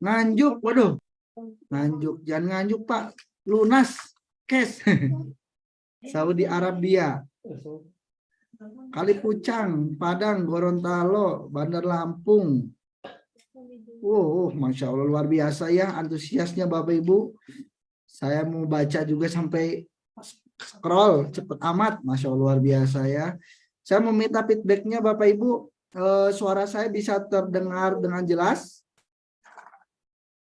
Nganjuk, waduh. Nganjuk, jangan nganjuk Pak. Lunas, cash. Saudi Arabia. Kalipucang, Padang, Gorontalo, Bandar Lampung. Masya Allah luar biasa ya antusiasnya Bapak Ibu. Saya mau baca juga sampai scroll cepet amat, Masya Allah luar biasa ya. Saya meminta feedbacknya Bapak Ibu. Suara saya bisa terdengar dengan jelas?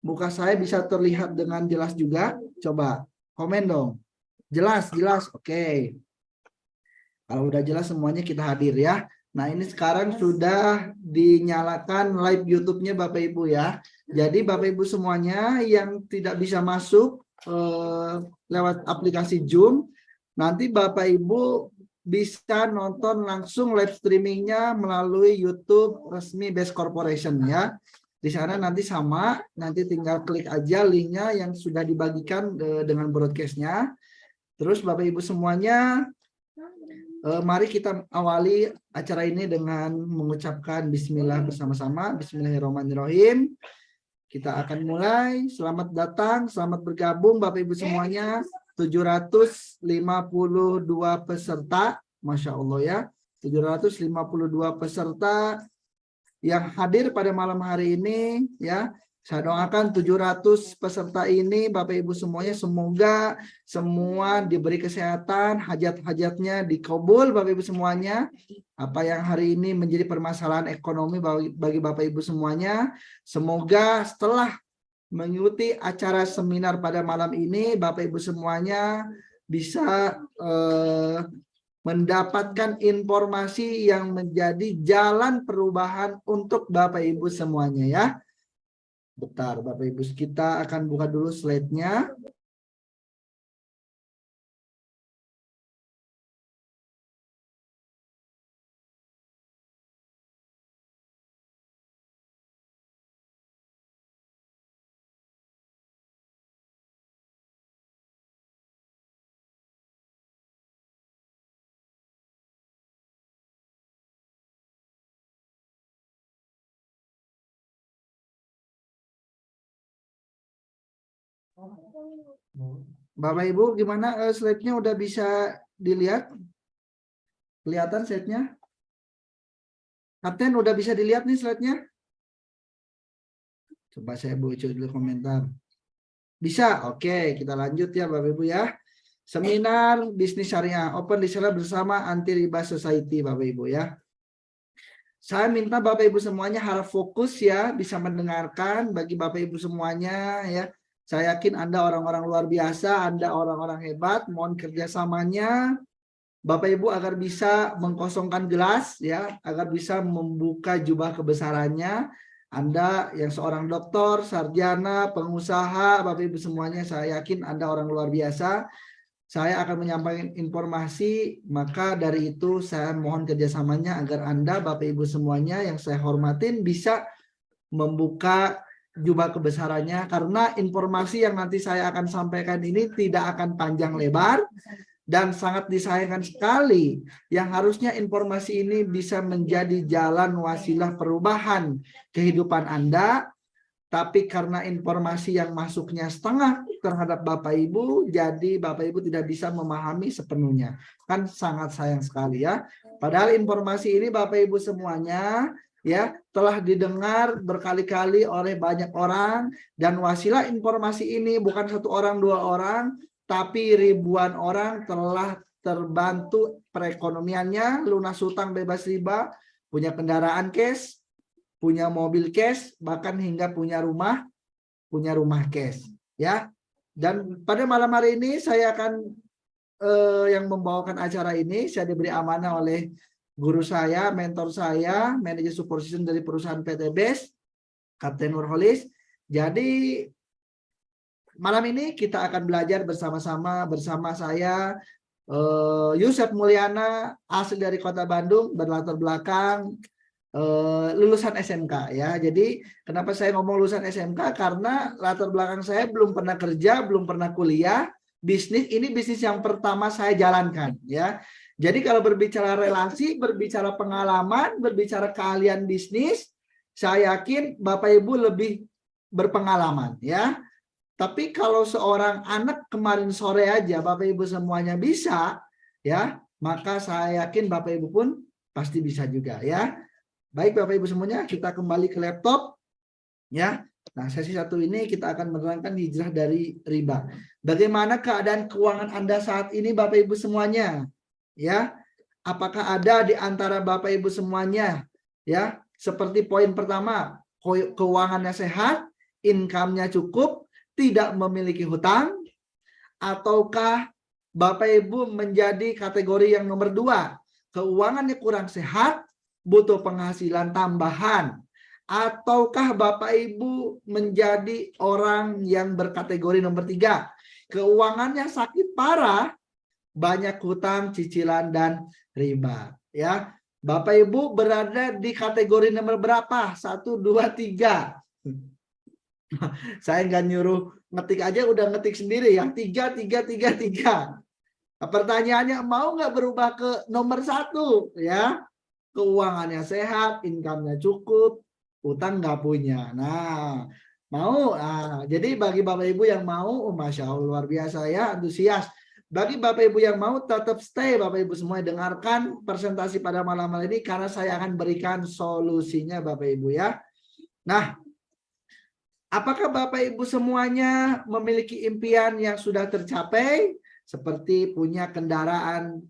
Muka saya bisa terlihat dengan jelas juga? Coba komen dong. Jelas, jelas. Oke. Kalau udah jelas semuanya kita hadir ya. Nah ini sekarang sudah dinyalakan live YouTube-nya Bapak Ibu ya. Jadi Bapak Ibu semuanya yang tidak bisa masuk lewat aplikasi Zoom, nanti Bapak Ibu bisa nonton langsung live streamingnya melalui YouTube resmi Best Corporation ya. Di sana nanti sama, nanti tinggal klik aja linknya yang sudah dibagikan dengan broadcastnya. Terus Bapak Ibu semuanya, mari kita awali acara ini dengan mengucapkan bismillah bersama-sama. Bismillahirrahmanirrahim. Kita akan mulai. Selamat datang, selamat bergabung Bapak Ibu semuanya. 752 peserta. Masya Allah ya. 752 peserta yang hadir pada malam hari ini ya. Saya doakan 700 peserta ini Bapak Ibu semuanya semoga semua diberi kesehatan, hajat-hajatnya dikabul Bapak Ibu semuanya. Apa yang hari ini menjadi permasalahan ekonomi bagi Bapak Ibu semuanya, semoga setelah mengikuti acara seminar pada malam ini Bapak Ibu semuanya bisa mendapatkan informasi yang menjadi jalan perubahan untuk Bapak Ibu semuanya ya. Bentar Bapak Ibu, kita akan buka dulu slide-nya. Bapak Ibu gimana slide-nya udah bisa dilihat? Kelihatan slide-nya? Kapten udah bisa dilihat nih slide-nya? Coba saya baca dulu komentar. Bisa? Oke, kita lanjut ya Bapak Ibu ya. Seminar bisnis syariah open reseller bersama Anti Riba Society Bapak Ibu ya. Saya minta Bapak Ibu semuanya harus fokus ya, bisa mendengarkan bagi Bapak Ibu semuanya ya. Saya yakin Anda orang-orang luar biasa, Anda orang-orang hebat, mohon kerjasamanya Bapak Ibu agar bisa mengkosongkan gelas ya, agar bisa membuka jubah kebesarannya. Anda yang seorang dokter, sarjana, pengusaha, Bapak Ibu semuanya saya yakin Anda orang luar biasa. Saya akan menyampaikan informasi, maka dari itu saya mohon kerjasamanya agar Anda Bapak Ibu semuanya yang saya hormatin bisa membuka jubah kebesarannya, karena informasi yang nanti saya akan sampaikan ini tidak akan panjang lebar dan sangat disayangkan sekali yang harusnya informasi ini bisa menjadi jalan wasilah perubahan kehidupan Anda, tapi karena informasi yang masuknya setengah terhadap Bapak Ibu, jadi Bapak Ibu tidak bisa memahami sepenuhnya. Kan sangat sayang sekali ya. Padahal informasi ini Bapak Ibu semuanya ya telah didengar berkali-kali oleh banyak orang, dan wasilah informasi ini bukan satu orang dua orang, tapi ribuan orang telah terbantu perekonomiannya, lunas hutang bebas riba, punya kendaraan cash, punya mobil cash, bahkan hingga punya rumah cash ya. Dan pada malam hari ini saya akan yang membawakan acara ini, saya diberi amanah oleh guru saya, mentor saya, manajer support system dari perusahaan PT Best, Kapten Nurholis. Jadi malam ini kita akan belajar bersama-sama bersama saya Yusef Mulyana, asli dari Kota Bandung, berlatar belakang lulusan SMK ya. Jadi kenapa saya ngomong lulusan SMK, karena latar belakang saya belum pernah kerja, belum pernah kuliah. Bisnis ini bisnis yang pertama saya jalankan ya. Jadi kalau berbicara relasi, berbicara pengalaman, berbicara keahlian bisnis, saya yakin Bapak Ibu lebih berpengalaman ya. Tapi kalau seorang anak kemarin sore aja Bapak Ibu semuanya bisa ya, maka saya yakin Bapak Ibu pun pasti bisa juga ya. Baik Bapak Ibu semuanya, kita kembali ke laptop ya. Nah, sesi satu ini kita akan menerangkan hijrah dari riba. Bagaimana keadaan keuangan Anda saat ini Bapak Ibu semuanya? Ya. Apakah ada di antara Bapak Ibu semuanya ya, seperti poin pertama, keuangannya sehat, income-nya cukup, tidak memiliki hutang, ataukah Bapak Ibu menjadi kategori yang nomor 2, keuangannya kurang sehat, butuh penghasilan tambahan, ataukah Bapak Ibu menjadi orang yang berkategori nomor 3, keuangannya sakit parah, banyak hutang, cicilan, dan riba ya. Bapak Ibu berada di kategori nomor berapa? 1, 2, 3. Saya nggak nyuruh ngetik aja, udah ngetik sendiri ya. 3, 3, 3, 3. Pertanyaannya, mau nggak berubah ke nomor 1 ya? Keuangannya sehat, income-nya cukup, utang nggak punya. Nah, mau. Jadi bagi Bapak Ibu yang mau, Masya Allah luar biasa ya, antusias. Bagi Bapak Ibu yang mau, tetap stay Bapak Ibu semua, dengarkan presentasi pada malam ini karena saya akan berikan solusinya Bapak Ibu ya. Nah, apakah Bapak Ibu semuanya memiliki impian yang sudah tercapai? Seperti punya kendaraan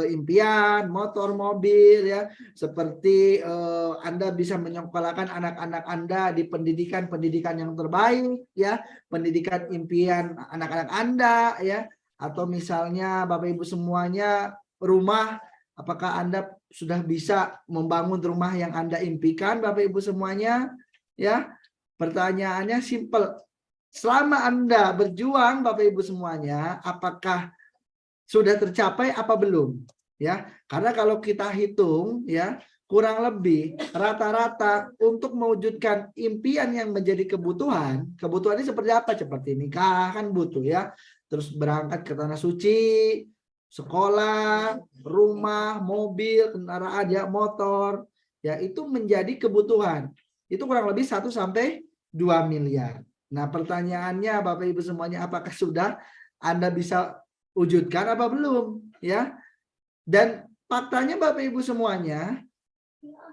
impian, motor, mobil ya. Seperti Anda bisa menyekolahkan anak-anak Anda di pendidikan yang terbaik ya, pendidikan impian anak-anak Anda ya. Atau misalnya Bapak Ibu semuanya rumah, apakah Anda sudah bisa membangun rumah yang Anda impikan Bapak Ibu semuanya ya? Pertanyaannya simple. Selama Anda berjuang Bapak Ibu semuanya, apakah sudah tercapai apa belum? Ya, karena kalau kita hitung ya, kurang lebih rata-rata untuk mewujudkan impian yang menjadi kebutuhan ini seperti apa? Seperti nikah kan butuh ya. Terus berangkat ke tanah suci, sekolah, rumah, mobil, kendaraan ya, motor, ya itu menjadi kebutuhan. Itu kurang lebih 1 sampai 2 miliar. Nah, pertanyaannya Bapak Ibu semuanya, apakah sudah Anda bisa wujudkan apa belum ya? Dan faktanya Bapak Ibu semuanya,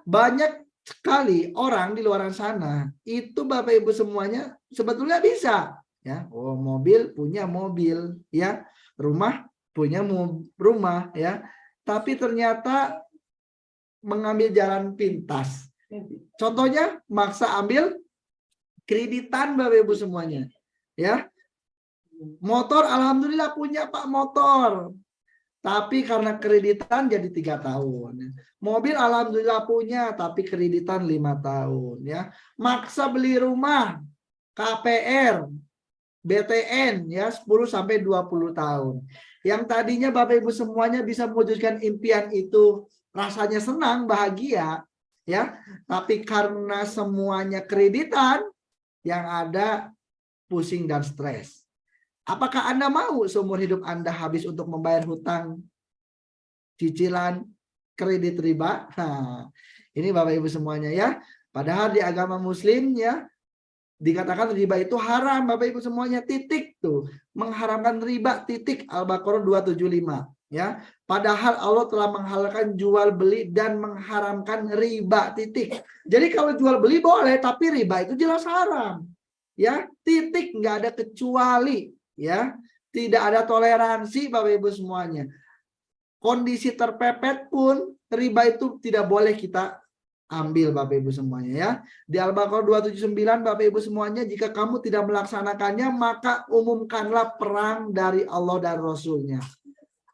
banyak sekali orang di luar sana itu Bapak Ibu semuanya sebetulnya bisa ya. Oh, mobil punya mobil ya, rumah punya rumah ya, tapi ternyata mengambil jalan pintas. Contohnya maksa ambil kreditan Bapak Ibu semuanya ya. Motor alhamdulillah punya Pak motor, tapi karena kreditan jadi 3 tahun. Mobil alhamdulillah punya, tapi kreditan 5 tahun ya. Maksa beli rumah, KPR, BTN ya 10 sampai 20 tahun. Yang tadinya Bapak Ibu semuanya bisa mewujudkan impian itu, rasanya senang, bahagia ya, tapi karena semuanya kreditan, yang ada pusing dan stres. Apakah Anda mau seumur hidup Anda habis untuk membayar hutang, cicilan, kredit riba? Nah, ini Bapak Ibu semuanya ya. Padahal di agama Muslim ya, dikatakan riba itu haram Bapak Ibu semuanya, titik tuh. Mengharamkan riba, titik. Al-Baqarah 275 ya. Padahal Allah telah menghalalkan jual beli dan mengharamkan riba, titik. Jadi kalau jual beli boleh, tapi riba itu jelas haram. Ya, titik, nggak ada kecuali ya. Tidak ada toleransi Bapak Ibu semuanya. Kondisi terpepet pun riba itu tidak boleh kita ambil Bapak Ibu semuanya ya. Di Al-Baqarah 279 Bapak Ibu semuanya, jika kamu tidak melaksanakannya maka umumkanlah perang dari Allah dan Rasulnya.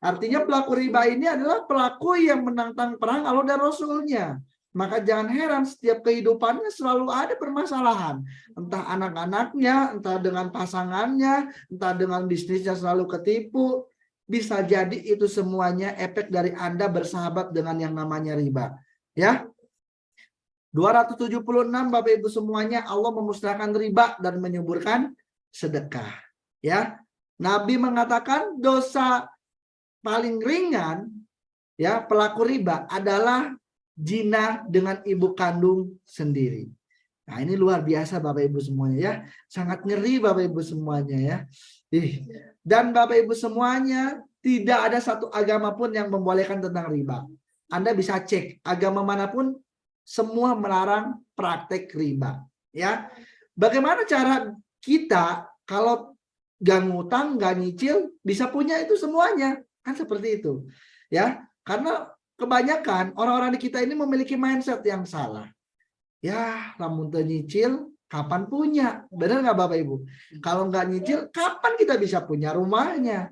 Artinya pelaku riba ini adalah pelaku yang menantang perang Allah dan Rasulnya. Maka jangan heran setiap kehidupannya selalu ada permasalahan. Entah anak-anaknya, entah dengan pasangannya, entah dengan bisnisnya selalu ketipu. Bisa jadi itu semuanya efek dari Anda bersahabat dengan yang namanya riba. Ya. 276 Bapak Ibu semuanya, Allah memusnahkan riba dan menyuburkan sedekah. Ya. Nabi mengatakan dosa paling ringan ya pelaku riba adalah zina dengan ibu kandung sendiri. Nah, ini luar biasa Bapak Ibu semuanya ya. Sangat ngeri Bapak Ibu semuanya ya. Dan Bapak Ibu semuanya, tidak ada satu agama pun yang membolehkan tentang riba. Anda bisa cek agama manapun, semua melarang praktek riba. Ya, bagaimana cara kita kalau gak ngutang, gak nyicil, bisa punya itu semuanya? Kan seperti itu. Ya, karena kebanyakan orang-orang di kita ini memiliki mindset yang salah. Ya, lamun nyicil, kapan punya? Benar nggak Bapak Ibu? Kalau nggak nyicil, kapan kita bisa punya rumahnya?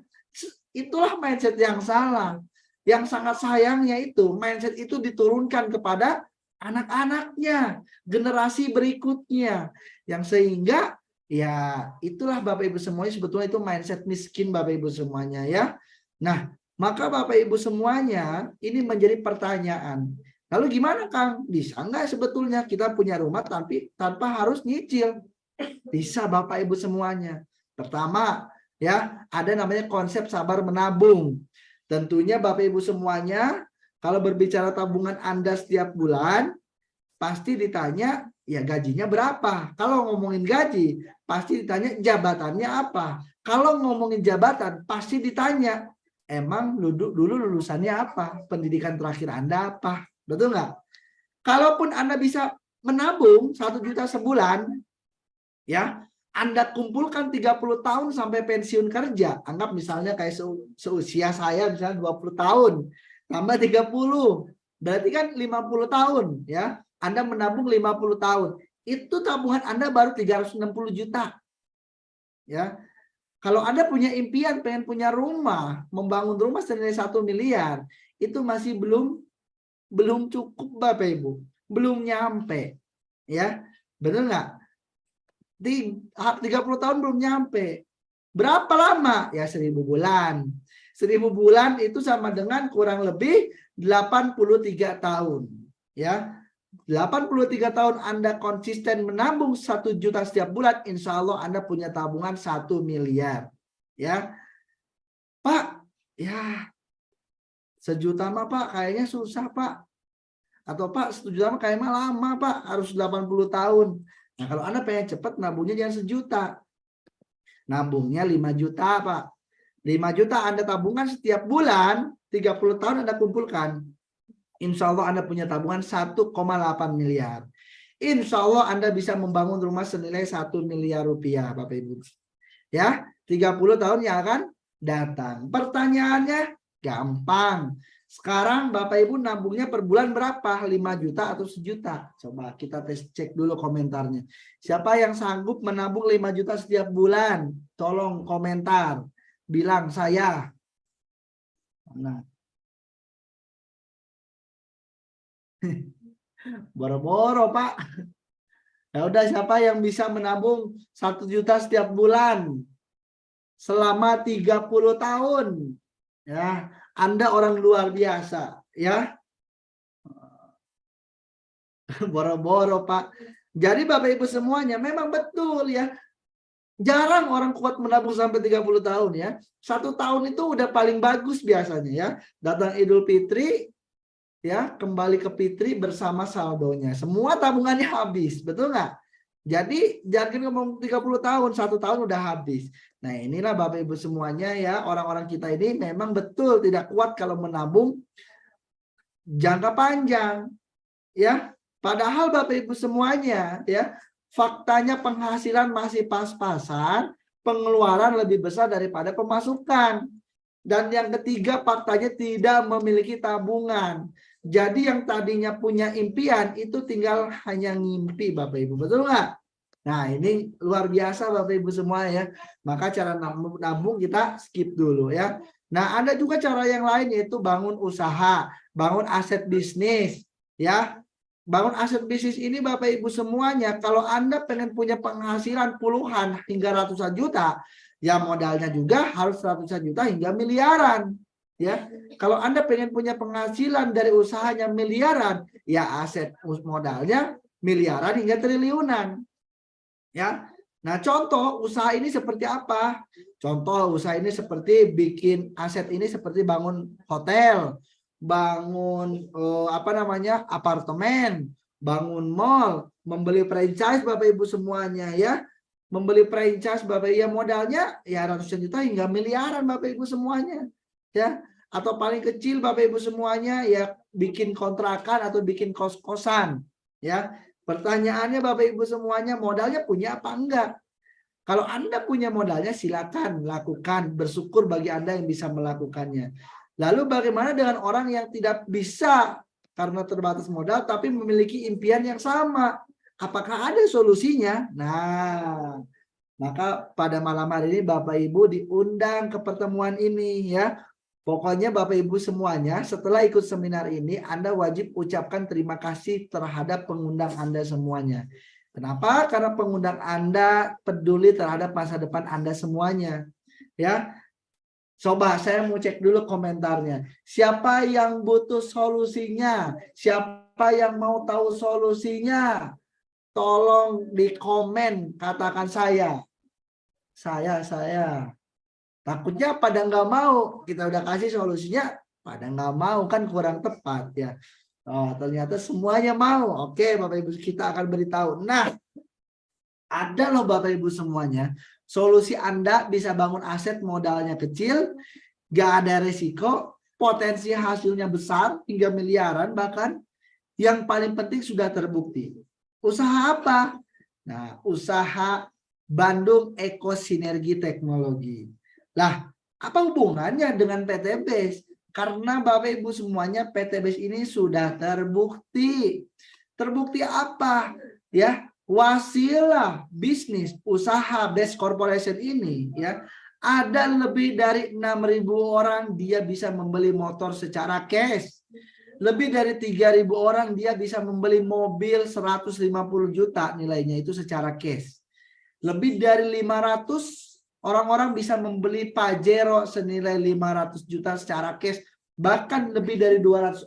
Itulah mindset yang salah. Yang sangat sayangnya itu, mindset itu diturunkan kepada anak-anaknya, generasi berikutnya. Yang sehingga, ya itulah Bapak Ibu semuanya, sebetulnya itu mindset miskin Bapak Ibu semuanya ya. Nah, maka Bapak Ibu semuanya, ini menjadi pertanyaan. Lalu gimana Kang? Bisa nggak sebetulnya kita punya rumah tapi tanpa harus nyicil? Bisa Bapak Ibu semuanya. Pertama, ya ada namanya konsep sabar menabung. Tentunya Bapak Ibu semuanya, kalau berbicara tabungan Anda setiap bulan, pasti ditanya ya gajinya berapa. Kalau ngomongin gaji, pasti ditanya jabatannya apa. Kalau ngomongin jabatan, pasti ditanya emang dulu lulusannya apa, pendidikan terakhir Anda apa. Betul nggak? Kalaupun Anda bisa menabung 1 juta sebulan, ya, Anda kumpulkan 30 tahun sampai pensiun kerja. Anggap misalnya kayak seusia saya misalnya 20 tahun, tambah 30. Berarti kan 50 tahun, ya. Anda menabung 50 tahun. Itu tabungan Anda baru 360 juta. Ya. Kalau Anda punya impian pengen punya rumah, membangun rumah senilai 1 miliar, itu masih belum cukup Bapak Ibu, belum nyampe, ya, benar nggak? 30 tahun belum nyampe. Berapa lama? Ya 1000 bulan. 1000 bulan itu sama dengan kurang lebih 83 tahun, ya. 83 tahun Anda konsisten menabung 1 juta setiap bulan, insya Allah Anda punya tabungan 1 miliar, ya. Pak, ya 1 juta mah Pak kayaknya susah Pak. Atau Pak 1 juta mah kayaknya lama Pak, harus 80 tahun. Nah kalau Anda pengen cepat, nabungnya jangan 1 juta. Nabungnya 5 juta Pak. 5 juta Anda tabungan setiap bulan, 30 tahun Anda kumpulkan. Insya Allah Anda punya tabungan 1,8 miliar. Insya Allah Anda bisa membangun rumah senilai 1 miliar rupiah Bapak Ibu. Ya, 30 tahun yang akan datang. Pertanyaannya gampang. Sekarang Bapak Ibu nabungnya per bulan berapa? 5 juta atau 1 juta? Coba kita tes cek dulu komentarnya. Siapa yang sanggup menabung 5 juta setiap bulan? Tolong komentar. Bilang saya. Nah. Boro-boro Pak. Ya udah, siapa yang bisa menabung 1 juta setiap bulan selama 30 tahun? Ya, Anda orang luar biasa, ya. Boro-boro Pak. Jadi Bapak Ibu semuanya memang betul ya. Jarang orang kuat menabung sampai 30 tahun ya. 1 tahun itu udah paling bagus biasanya ya. Datang Idul Fitri ya, kembali ke Fitri bersama saldonya. Semua tabungannya habis, betul nggak? Jadi jangan ngomong 30 tahun, 1 tahun udah habis. Nah inilah Bapak Ibu semuanya ya, orang-orang kita ini memang betul tidak kuat kalau menabung jangka panjang. Ya, padahal Bapak Ibu semuanya ya, faktanya penghasilan masih pas-pasan, pengeluaran lebih besar daripada pemasukan. Dan yang ketiga, faktanya tidak memiliki tabungan. Jadi yang tadinya punya impian itu tinggal hanya ngimpi Bapak Ibu, betul nggak? Nah ini luar biasa Bapak Ibu semua ya. Maka cara nabung kita skip dulu ya. Nah ada juga cara yang lain, yaitu bangun usaha, bangun aset bisnis ya. Bangun aset bisnis ini Bapak Ibu semuanya, kalau Anda pengen punya penghasilan puluhan hingga ratusan juta, ya modalnya juga harus ratusan juta hingga miliaran. Ya, kalau Anda pengen punya penghasilan dari usahanya miliaran, ya aset modalnya miliaran hingga triliunan. Ya, nah contoh usaha ini seperti apa? Contoh usaha ini seperti bikin aset ini seperti bangun hotel, bangun apartemen, bangun mall, membeli franchise Bapak Ibu semuanya ya. Membeli franchise Bapak ya modalnya ya ratusan juta hingga miliaran Bapak Ibu semuanya. Ya, atau paling kecil Bapak Ibu semuanya ya bikin kontrakan atau bikin kos-kosan ya. Pertanyaannya Bapak Ibu semuanya modalnya punya apa enggak? Kalau Anda punya modalnya silakan lakukan, bersyukur bagi Anda yang bisa melakukannya. Lalu bagaimana dengan orang yang tidak bisa karena terbatas modal tapi memiliki impian yang sama? Apakah ada solusinya? Nah, maka pada malam hari ini Bapak Ibu diundang ke pertemuan ini ya. Pokoknya Bapak Ibu semuanya setelah ikut seminar ini Anda wajib ucapkan terima kasih terhadap pengundang Anda semuanya. Kenapa? Karena pengundang Anda peduli terhadap masa depan Anda semuanya. Ya. Coba saya mau cek dulu komentarnya. Siapa yang butuh solusinya? Siapa yang mau tahu solusinya? Tolong di komen katakan saya. Saya. Takutnya pada nggak mau. Kita udah kasih solusinya, pada nggak mau kan kurang tepat ya. Oh, ternyata semuanya mau. Oke, Bapak Ibu kita akan beritahu. Nah, ada loh Bapak Ibu semuanya. Solusi Anda bisa bangun aset modalnya kecil, gak ada resiko, potensi hasilnya besar hingga miliaran bahkan. Yang paling penting sudah terbukti. Usaha apa? Nah, usaha Bandung Ekosinergi Teknologi. Lah, apa hubungannya dengan PT BES? Karena Bapak Ibu semuanya PT BES ini sudah terbukti. Terbukti apa? Ya, wasilah bisnis usaha BES Corporation ini ya ada lebih dari 6.000 orang dia bisa membeli motor secara cash. Lebih dari 3.000 orang dia bisa membeli mobil 150 juta nilainya itu secara cash. Lebih dari 500 orang-orang bisa membeli Pajero senilai 500 juta secara cash. Bahkan lebih dari 200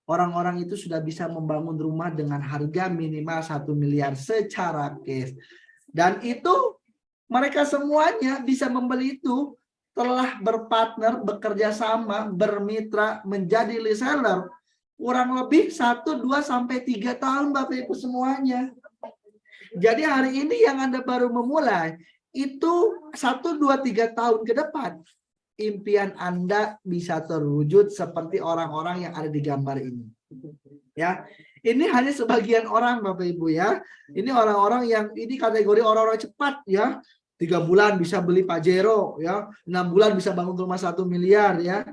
orang-orang itu sudah bisa membangun rumah dengan harga minimal 1 miliar secara cash. Dan itu mereka semuanya bisa membeli itu telah berpartner, bekerja sama, bermitra, menjadi reseller kurang lebih 1, 2, sampai 3 tahun Bapak Ibu semuanya. Jadi hari ini yang Anda baru memulai, itu 1, 2, 3 tahun ke depan, impian Anda bisa terwujud seperti orang-orang yang ada di gambar ini. Ya, ini hanya sebagian orang Bapak Ibu ya. Ini orang-orang yang ini kategori orang-orang cepat ya. 3 bulan bisa beli Pajero ya, 6 bulan bisa bangun rumah 1 miliar ya.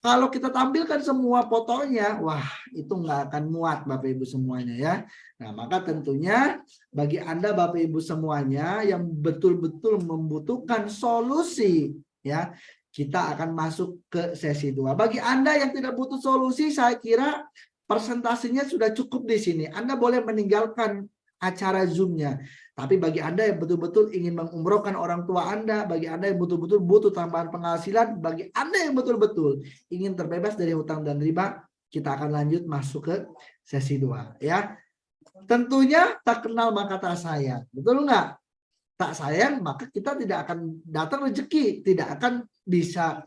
Kalau kita tampilkan semua fotonya, wah itu nggak akan muat Bapak Ibu semuanya ya. Nah maka tentunya bagi Anda Bapak Ibu semuanya yang betul-betul membutuhkan solusi ya, kita akan masuk ke sesi 2. Bagi Anda yang tidak butuh solusi, saya kira presentasinya sudah cukup di sini. Anda boleh meninggalkan acara Zoom-nya. Tapi bagi Anda yang betul-betul ingin mengumrohkan orang tua Anda, bagi Anda yang betul-betul butuh tambahan penghasilan, bagi Anda yang betul-betul ingin terbebas dari hutang dan riba, kita akan lanjut masuk ke sesi 2 ya. Tentunya tak kenal maka tak sayang. Betul nggak? Tak sayang maka kita tidak akan datang rezeki, tidak akan bisa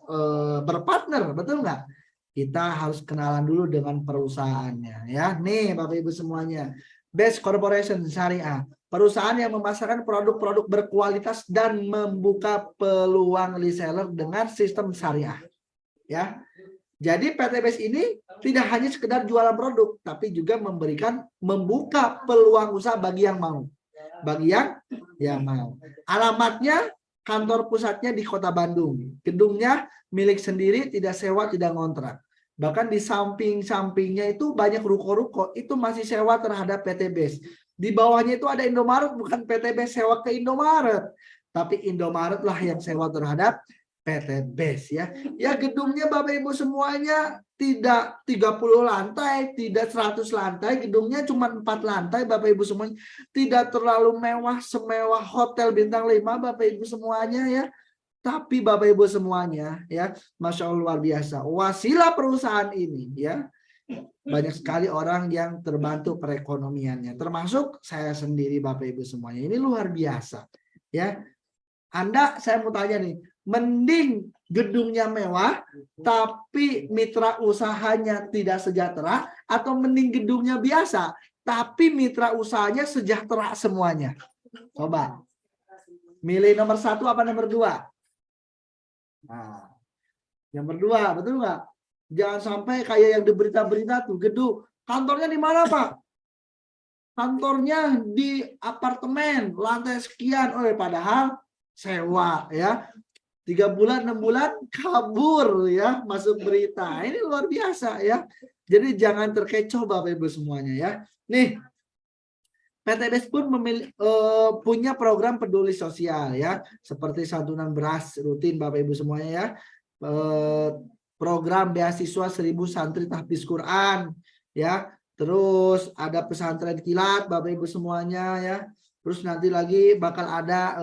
berpartner, betul nggak? Kita harus kenalan dulu dengan perusahaannya ya. Nih Bapak Ibu semuanya, BES Corporation Syariah, perusahaan yang memasarkan produk-produk berkualitas dan membuka peluang reseller dengan sistem syariah. Ya. Jadi PT BES ini tidak hanya sekedar jualan produk, tapi juga membuka peluang usaha bagi yang mau. Bagi yang mau. Alamatnya kantor pusatnya di Kota Bandung. Gedungnya milik sendiri, tidak sewa, tidak ngontrak. Bahkan di samping-sampingnya itu banyak ruko-ruko, itu masih sewa terhadap PT BES. Di bawahnya itu ada Indomaret, bukan PT BES sewa ke Indomaret, tapi Indomaret lah yang sewa terhadap PT BES ya. Ya gedungnya Bapak Ibu semuanya tidak 30 lantai, tidak 100 lantai, gedungnya cuma 4 lantai Bapak Ibu semuanya. Tidak terlalu mewah semewah hotel bintang 5 Bapak Ibu semuanya ya. Tapi Bapak Ibu semuanya ya, Masya Allah luar biasa. Wasilah perusahaan ini ya, banyak sekali orang yang terbantu perekonomiannya. Termasuk saya sendiri Bapak Ibu semuanya. Ini luar biasa ya. Anda, saya mau tanya nih, Mending gedungnya mewah, tapi mitra usahanya tidak sejahtera, atau mending gedungnya biasa, tapi mitra usahanya sejahtera semuanya. Coba. Milih nomor 1 apa nomor 2? Nah, nomor 2, betul nggak? Jangan sampai kayak yang di berita-berita tuh, gedung. Kantornya di mana, Pak? Kantornya di apartemen, lantai sekian. Oh, padahal sewa ya. 3 bulan, 6 bulan kabur ya, masuk berita. Ini luar biasa ya. Jadi jangan terkecoh Bapak Ibu semuanya ya. Nih, PTBS pun punya program peduli sosial ya, seperti santunan beras rutin Bapak Ibu semuanya ya. Program beasiswa 1000 santri tahfiz Quran ya. Terus ada pesantren kilat Bapak Ibu semuanya ya. Terus nanti lagi bakal ada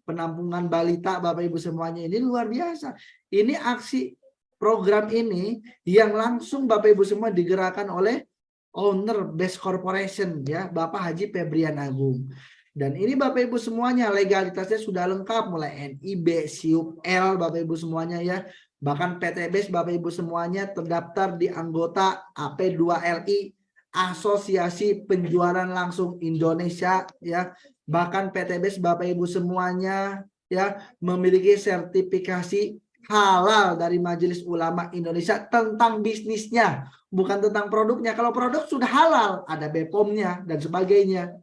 penampungan balita Bapak Ibu semuanya. Ini luar biasa. Ini aksi program ini yang langsung Bapak Ibu semua digerakkan oleh owner Best Corporation ya, Bapak Haji Febrian Agung. Dan ini Bapak Ibu semuanya legalitasnya sudah lengkap, mulai NIB, SIUP L Bapak Ibu semuanya ya. Bahkan PTBS Bapak Ibu semuanya terdaftar di anggota AP2LI, Asosiasi Penjualan Langsung Indonesia ya. Bahkan PTBS Bapak Ibu semuanya ya memiliki sertifikasi halal dari Majelis Ulama Indonesia tentang bisnisnya, bukan tentang produknya. Kalau produk sudah halal, ada BPOM-nya dan sebagainya.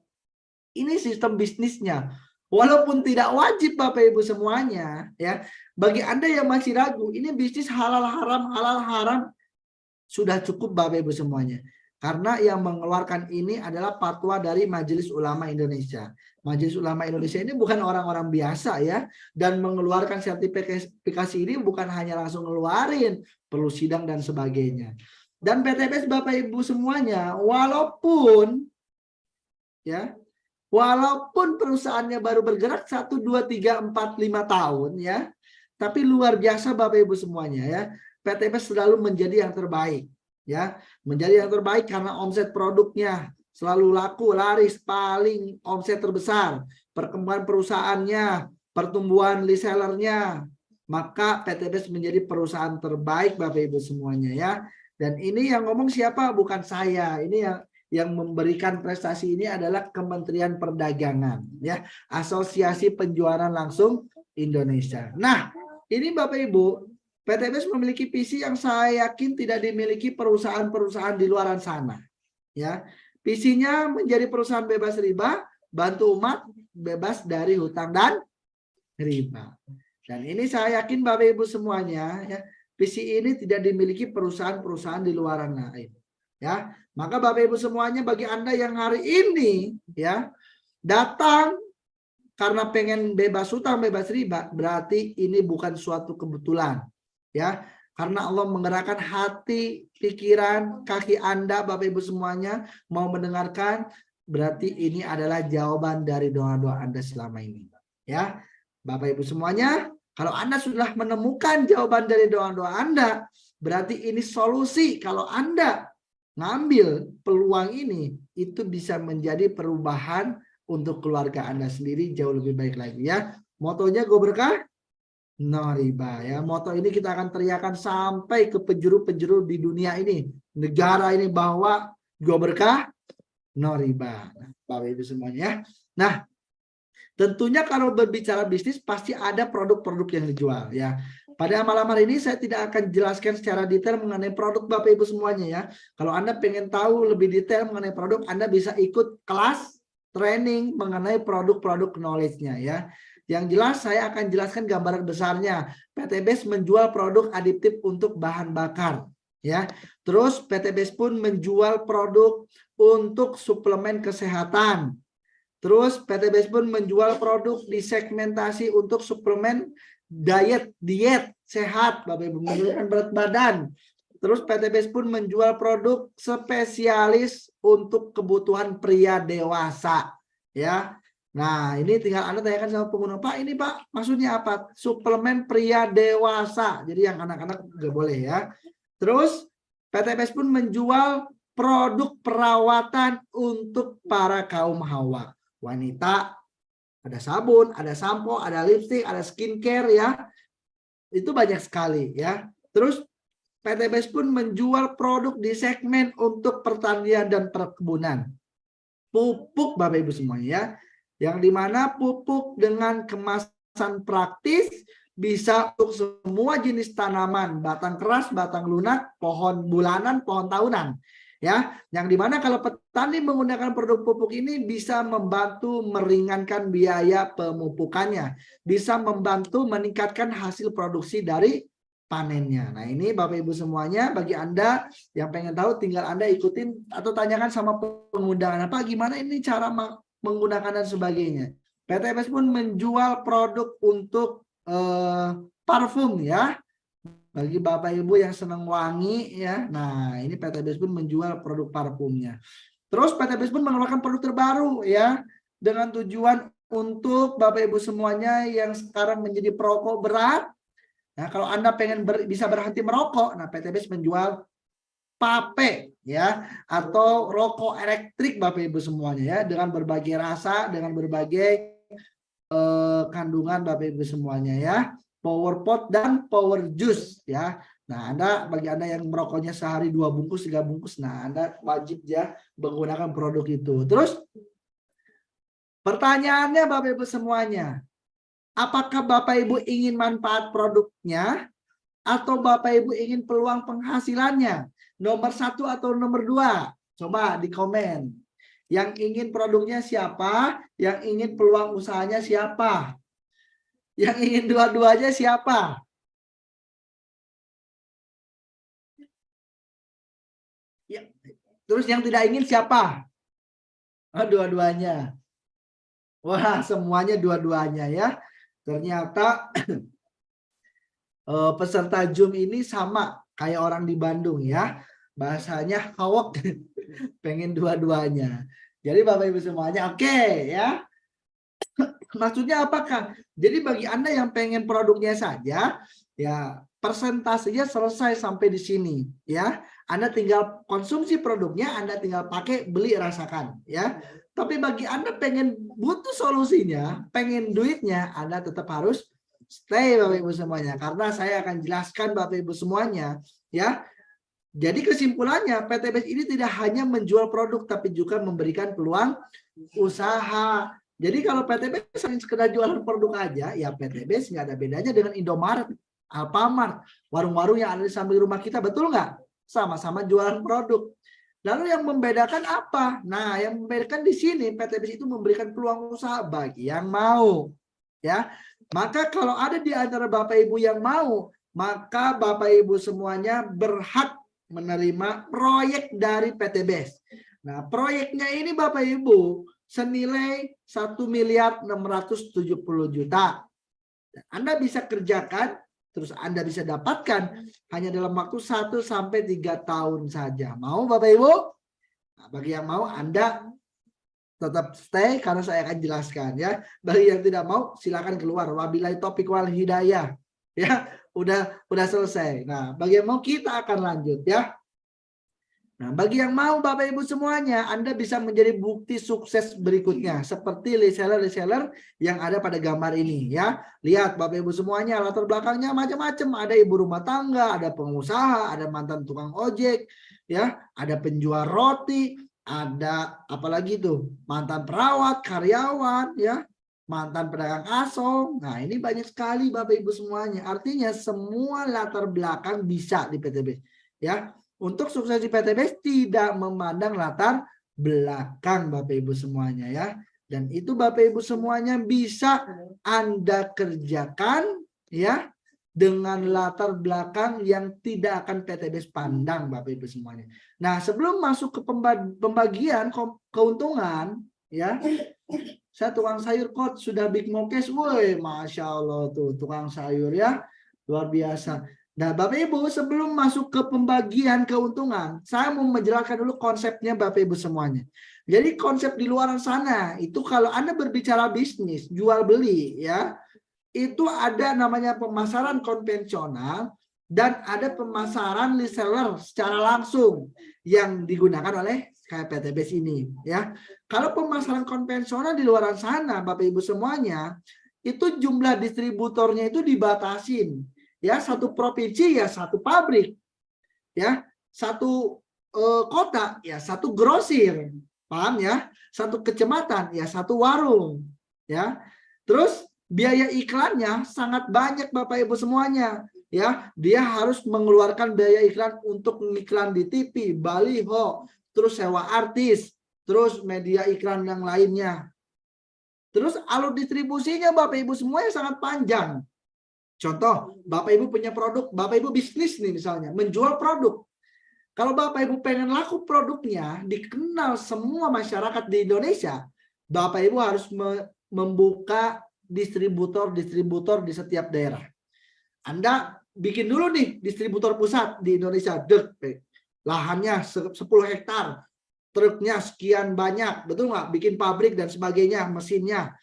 Ini sistem bisnisnya. Walaupun tidak wajib Bapak Ibu semuanya ya. Bagi Anda yang masih ragu, ini bisnis halal haram sudah cukup Bapak Ibu semuanya. Karena yang mengeluarkan ini adalah fatwa dari Majelis Ulama Indonesia. Majelis Ulama Indonesia ini bukan orang-orang biasa ya. Dan mengeluarkan sertifikasi ini bukan hanya langsung ngeluarin, perlu sidang dan sebagainya. Dan PTBS Bapak Ibu semuanya, walaupun perusahaannya baru bergerak 1, 2, 3, 4, 5 tahun ya. Tapi luar biasa Bapak Ibu semuanya ya. PTBS selalu menjadi yang terbaik. Ya, menjadi yang terbaik karena omset produknya selalu laku, laris, paling omset terbesar, perkembangan perusahaannya, pertumbuhan resellernya, maka PTBS menjadi perusahaan terbaik Bapak Ibu semuanya ya. Dan ini yang ngomong siapa? Bukan saya. Ini yang memberikan prestasi ini adalah Kementerian Perdagangan ya, Asosiasi Penjualan Langsung Indonesia. Nah, ini Bapak Ibu, PTBS memiliki visi yang saya yakin tidak dimiliki perusahaan-perusahaan di luar sana. Ya, visinya menjadi perusahaan bebas riba, bantu umat bebas dari hutang dan riba. Dan ini saya yakin Bapak Ibu semuanya, ya, visi ini tidak dimiliki perusahaan-perusahaan di luar lain. Ya, maka Bapak Ibu semuanya, bagi Anda yang hari ini ya datang karena pengen bebas hutang, bebas riba, berarti ini bukan suatu kebetulan. Ya, karena Allah menggerakkan hati, pikiran, kaki Anda Bapak Ibu semuanya mau mendengarkan, berarti ini adalah jawaban dari doa-doa Anda selama ini. Ya, Bapak Ibu semuanya, kalau Anda sudah menemukan jawaban dari doa-doa Anda, berarti ini solusi. Kalau Anda ngambil peluang ini, itu bisa menjadi perubahan untuk keluarga Anda sendiri jauh lebih baik lagi ya. Motonya go berkah, no riba ya. Moto ini kita akan teriakan sampai ke penjuru-penjuru di dunia ini, negara ini, bahwa go berkah, no riba. Nah, Bapak Ibu semuanya ya. Nah, tentunya kalau berbicara bisnis pasti ada produk-produk yang dijual ya. Pada malam hari ini saya tidak akan jelaskan secara detail mengenai produk Bapak Ibu semuanya ya. Kalau Anda pengen tahu lebih detail mengenai produk, Anda bisa ikut kelas training mengenai produk-produk knowledge-nya ya. Yang jelas saya akan jelaskan gambaran besarnya. PTBS menjual produk aditif untuk bahan bakar ya. Terus PTBS pun menjual produk untuk suplemen kesehatan. Terus PTBS pun menjual produk disegmentasi untuk suplemen diet sehat Bapak Ibu, menurunkan berat badan. Terus PTBS pun menjual produk spesialis untuk kebutuhan pria dewasa ya. Nah, ini tinggal Anda tanyakan sama pengguna, Pak, ini Pak maksudnya apa? Suplemen pria dewasa. Jadi yang anak-anak nggak boleh ya. Terus PTBS pun menjual produk perawatan untuk para kaum hawa, wanita, Ada sabun, ada sampo, ada lipstick, ada skincare ya. Itu banyak sekali ya. Terus PT BES pun menjual produk di segmen untuk pertanian dan perkebunan. Pupuk Bapak Ibu semuanya ya. Yang dimana pupuk dengan kemasan praktis bisa untuk semua jenis tanaman, batang keras, batang lunak, pohon bulanan, pohon tahunan. Ya, yang dimana kalau petani menggunakan produk pupuk ini bisa membantu meringankan biaya pemupukannya, bisa membantu meningkatkan hasil produksi dari panennya. Nah ini Bapak Ibu semuanya, bagi Anda yang pengen tahu tinggal Anda ikutin atau tanyakan sama pengundangan apa gimana ini cara menggunakan dan sebagainya. PT BES pun menjual produk untuk parfum ya. Bagi Bapak Ibu yang senang wangi ya. Nah, ini PT BES pun menjual produk parfumnya. Terus PT BES pun mengeluarkan produk terbaru ya dengan tujuan untuk Bapak Ibu semuanya yang sekarang menjadi perokok berat. Nah, kalau Anda pengen bisa berhenti merokok, nah PT BES menjual vape ya atau rokok elektrik Bapak Ibu semuanya ya dengan berbagai rasa, dengan berbagai kandungan Bapak Ibu semuanya ya. Power pot dan power juice ya. Nah, bagi Anda yang merokoknya sehari 2 bungkus, 3 bungkus, nah Anda wajib ya menggunakan produk itu. Terus pertanyaannya Bapak Ibu semuanya, apakah Bapak Ibu ingin manfaat produknya atau Bapak Ibu ingin peluang penghasilannya? Nomor 1 atau nomor 2? Coba di komen. Yang ingin produknya siapa? Yang ingin peluang usahanya siapa? Yang ingin dua-duanya siapa? Ya. Terus yang tidak ingin siapa? Oh, dua-duanya. Wah, semuanya dua-duanya ya. Ternyata peserta Zoom ini sama kayak orang di Bandung ya. Bahasanya hawak, pengen dua-duanya. Jadi Bapak Ibu semuanya oke ya. Maksudnya apakah? Jadi bagi Anda yang pengen produknya saja, ya persentasenya selesai sampai di sini, ya. Anda tinggal konsumsi produknya, Anda tinggal pakai, beli, rasakan, ya. Tapi bagi Anda pengen butuh solusinya, pengen duitnya, Anda tetap harus stay Bapak Ibu semuanya. Karena saya akan jelaskan Bapak Ibu semuanya, ya. Jadi kesimpulannya PT BES ini tidak hanya menjual produk, tapi juga memberikan peluang usaha. Jadi kalau PT BES hanya sekedar jualan produk aja, ya PT BES nggak ada bedanya dengan Indomaret, Alfamart, warung-warung yang ada di samping rumah kita, betul nggak? Sama-sama jualan produk. Lalu yang membedakan apa? Nah, yang membedakan di sini PT BES itu memberikan peluang usaha bagi yang mau. Ya, maka kalau ada di antara Bapak Ibu yang mau, maka Bapak Ibu semuanya berhak menerima proyek dari PT BES. Nah, proyeknya ini Bapak Ibu senilai 1.670.000.000. Anda bisa kerjakan, terus Anda bisa dapatkan hanya dalam waktu 1 sampai 3 tahun saja. Mau Bapak Ibu? Nah, bagi yang mau Anda tetap stay karena saya akan jelaskan ya. Bagi yang tidak mau silakan keluar. Wabillahi taufiq wal hidayah. Ya, udah selesai. Nah, bagi yang mau kita akan lanjut ya. Nah, bagi yang mau Bapak Ibu semuanya, Anda bisa menjadi bukti sukses berikutnya seperti reseller-reseller yang ada pada gambar ini ya. Lihat Bapak Ibu semuanya, latar belakangnya macam-macam, ada ibu rumah tangga, ada pengusaha, ada mantan tukang ojek ya, ada penjual roti, ada apalagi tuh, mantan perawat, karyawan ya, mantan pedagang aso. Nah, ini banyak sekali Bapak Ibu semuanya. Artinya semua latar belakang bisa di PT BES ya. Untuk sukses di PT BES tidak memandang latar belakang Bapak Ibu semuanya ya. Dan itu Bapak Ibu semuanya bisa Anda kerjakan ya dengan latar belakang yang tidak akan PT BES pandang Bapak Ibu semuanya. Nah, sebelum masuk ke pembagian keuntungan ya, saya tukang sayur kok sudah big mokes, woi, masya Allah tuh tukang sayur ya, luar biasa. Nah, Bapak Ibu sebelum masuk ke pembagian keuntungan, saya mau menjelaskan dulu konsepnya Bapak Ibu semuanya. Jadi konsep di luar sana itu kalau Anda berbicara bisnis, jual beli ya, itu ada namanya pemasaran konvensional dan ada pemasaran reseller secara langsung yang digunakan oleh kayak PT BES ini ya. Kalau pemasaran konvensional di luar sana, Bapak Ibu semuanya, itu jumlah distributornya itu dibatasin. Ya, satu provinsi ya satu pabrik. Ya, satu kota ya satu grosir. Paham ya? Satu kecamatan ya satu warung. Ya. Terus biaya iklannya sangat banyak Bapak Ibu semuanya. Ya, dia harus mengeluarkan biaya iklan untuk iklan di TV, baliho, terus sewa artis, terus media iklan yang lainnya. Terus alur distribusinya Bapak Ibu semuanya sangat panjang. Contoh, Bapak Ibu punya produk, Bapak Ibu bisnis nih misalnya, menjual produk. Kalau Bapak Ibu pengen laku produknya, dikenal semua masyarakat di Indonesia, Bapak Ibu harus membuka distributor-distributor di setiap daerah. Anda bikin dulu nih distributor pusat di Indonesia, lahannya 10 hektar, truknya sekian banyak, betul nggak? Bikin pabrik dan sebagainya, mesinnya.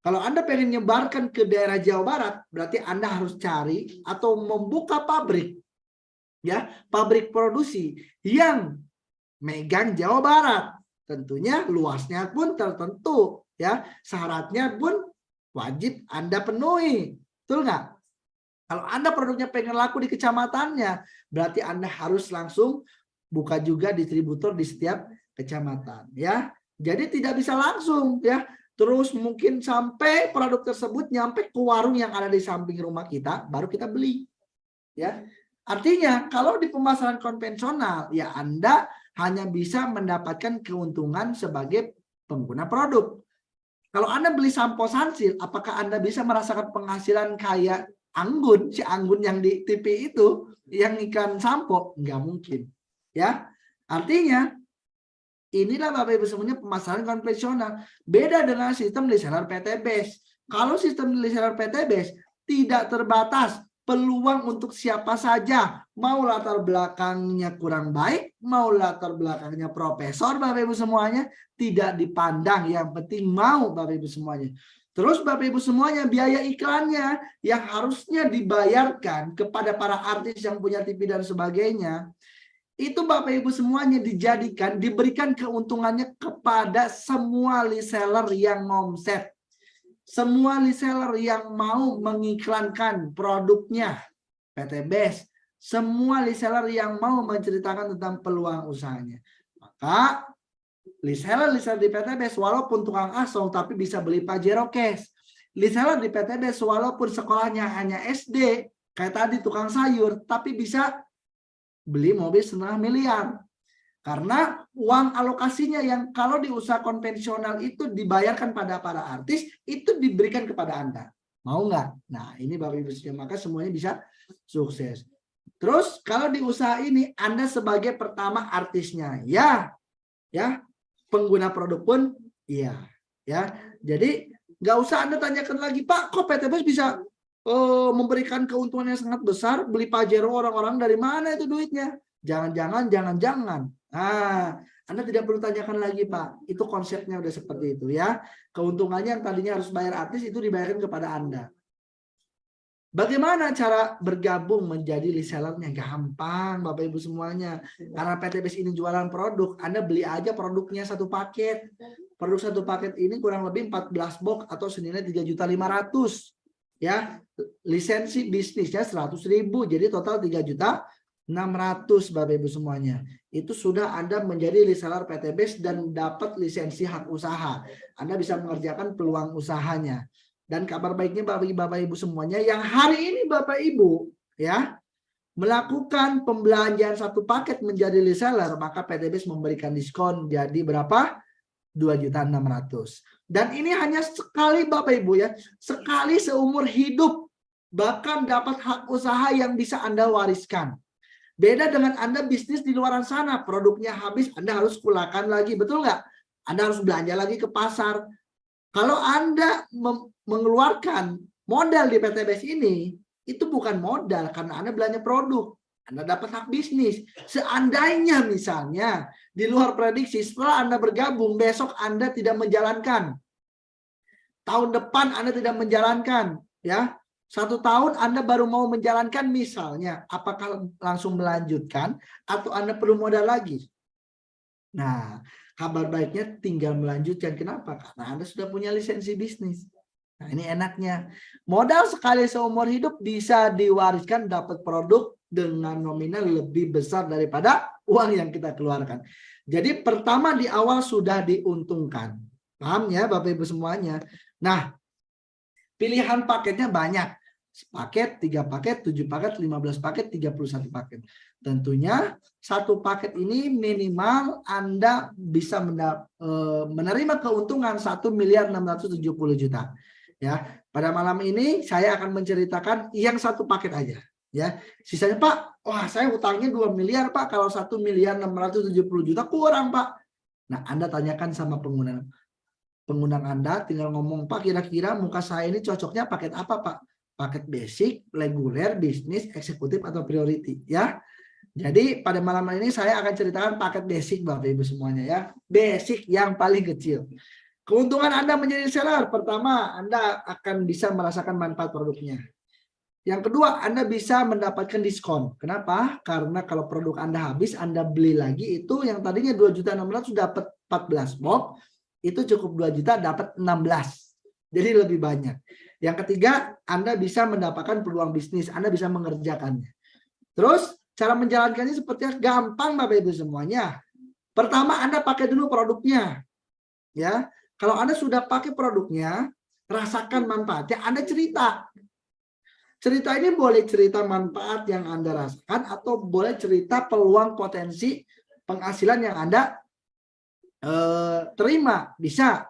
Kalau Anda pengen nyebarkan ke daerah Jawa Barat, berarti Anda harus cari atau membuka pabrik, ya, pabrik produksi yang megang Jawa Barat. Tentunya luasnya pun tertentu, ya, syaratnya pun wajib Anda penuhi, betul nggak? Kalau Anda produknya pengen laku di kecamatannya, berarti Anda harus langsung buka juga distributor di setiap kecamatan, ya. Jadi tidak bisa langsung, ya. Terus mungkin sampai produk tersebut nyampe ke warung yang ada di samping rumah kita, baru kita beli. Ya. Artinya kalau di pemasaran konvensional, ya Anda hanya bisa mendapatkan keuntungan sebagai pengguna produk. Kalau Anda beli sampo Sunsilk, apakah Anda bisa merasakan penghasilan kayak Anggun, si Anggun yang di TV itu, yang ikan sampo? Nggak mungkin. Ya. Artinya inilah Bapak Ibu semuanya pemasaran konvensional. Beda dengan sistem reseller PTBAS. Kalau sistem reseller PTBAS tidak terbatas, peluang untuk siapa saja. Mau latar belakangnya kurang baik, mau latar belakangnya profesor, Bapak Ibu semuanya tidak dipandang. Yang penting mau, Bapak Ibu semuanya. Terus Bapak Ibu semuanya biaya iklannya yang harusnya dibayarkan kepada para artis yang punya TV dan sebagainya. Itu Bapak Ibu semuanya diberikan keuntungannya kepada semua reseller yang omset. Semua reseller yang mau mengiklankan produknya PTBAS. Semua reseller yang mau menceritakan tentang peluang usahanya. Maka reseller di PTBAS walaupun tukang asong tapi bisa beli Pajero Cash. Reseller di PTBAS walaupun sekolahnya hanya SD, kayak tadi tukang sayur, tapi bisa beli mobil 1,5 miliar. Karena uang alokasinya yang kalau di usaha konvensional itu dibayarkan pada para artis, itu diberikan kepada Anda. Mau nggak? Nah, ini Bapak Ibu sekalian, maka semuanya bisa sukses. Terus kalau di usaha ini Anda sebagai pertama artisnya, ya, pengguna produk pun, iya, ya. Jadi nggak usah Anda tanyakan lagi, Pak, kok PTBAS bisa memberikan keuntungan yang sangat besar, beli Pajero orang-orang dari mana itu duitnya? Jangan-jangan. Nah, Anda tidak perlu tanyakan lagi, Pak. Itu konsepnya udah seperti itu, ya. Keuntungannya yang tadinya harus bayar artis itu dibayarkan kepada Anda. Bagaimana cara bergabung menjadi resellernya? Gampang, Bapak Ibu semuanya. Karena PTBAS ini jualan produk, Anda beli aja produknya satu paket. Produk satu paket ini kurang lebih 14 box atau senilai 3.500.000. Ya, lisensi bisnisnya 100.000, jadi total 3.600.000 Bapak Ibu semuanya. Itu sudah Anda menjadi reseller PTBAS dan dapat lisensi hak usaha. Anda bisa mengerjakan peluang usahanya. Dan kabar baiknya Bapak Ibu semuanya, yang hari ini Bapak Ibu ya melakukan pembelanjaan satu paket menjadi reseller, maka PTBAS memberikan diskon jadi berapa? 2.600.000. Dan ini hanya sekali Bapak Ibu ya, sekali seumur hidup, bahkan dapat hak usaha yang bisa Anda wariskan. Beda dengan Anda bisnis di luar sana, produknya habis, Anda harus kulakan lagi, betul nggak? Anda harus belanja lagi ke pasar. Kalau Anda mengeluarkan modal di PTBAS ini, itu bukan modal karena Anda belanja produk. Anda dapat hak bisnis. Seandainya misalnya di luar prediksi setelah Anda bergabung besok Anda tidak menjalankan, tahun depan Anda tidak menjalankan, ya 1 tahun Anda baru mau menjalankan misalnya, apakah langsung melanjutkan atau Anda perlu modal lagi? Nah, Kabar baiknya tinggal melanjutkan. Kenapa? Karena Anda sudah punya lisensi bisnis. Nah, ini enaknya. Modal sekali seumur hidup bisa diwariskan, dapat produk dengan nominal lebih besar daripada uang yang kita keluarkan. Jadi pertama di awal sudah diuntungkan. Paham ya Bapak Ibu semuanya? Nah, pilihan paketnya banyak. Paket, 3 paket, 7 paket, 15 paket, 31 paket. Tentunya satu paket ini minimal Anda bisa menerima keuntungan 1.670.000.000. Ya, pada malam ini saya akan menceritakan yang satu paket aja. Ya, sisanya Pak, wah saya utangnya 2 miliar Pak, kalau 1.670.000.000 kurang Pak. Nah, Anda tanyakan sama pengundang Anda, tinggal ngomong Pak, kira-kira muka saya ini cocoknya paket apa Pak? Paket basic, reguler, bisnis, eksekutif atau priority ya. Jadi pada malam ini saya akan ceritakan paket basic Bapak Ibu semuanya ya. Basic yang paling kecil. Keuntungan Anda menjadi seller, pertama Anda akan bisa merasakan manfaat produknya. Yang kedua, Anda bisa mendapatkan diskon. Kenapa? Karena kalau produk Anda habis, Anda beli lagi itu yang tadinya 2.600.000 dapat 14 box, itu cukup 2 juta dapat 16. Jadi lebih banyak. Yang ketiga, Anda bisa mendapatkan peluang bisnis, Anda bisa mengerjakannya. Terus cara menjalankannya seperti gampang Bapak Ibu semuanya. Pertama Anda pakai dulu produknya. Ya. Kalau Anda sudah pakai produknya, rasakan manfaatnya, Anda cerita. Cerita ini boleh cerita manfaat yang Anda rasakan atau boleh cerita peluang potensi penghasilan yang Anda terima, bisa.